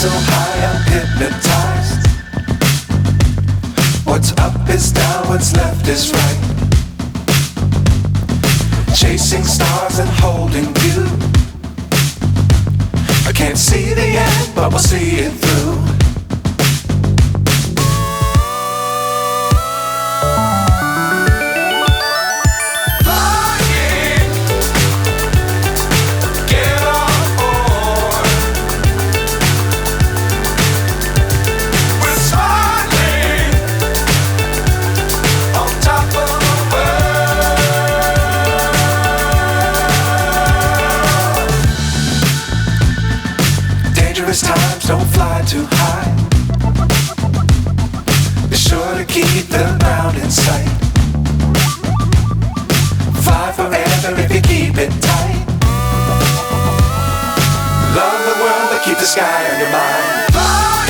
so high I'm hypnotized. What's up is down, what's left is right. Chasing stars and holding you. I can't see the end, but we'll see it through. Times don't fly too high. Be sure to keep the ground in sight. Fly forever if you keep it tight. Love the world but keep the sky on your mind. Fly.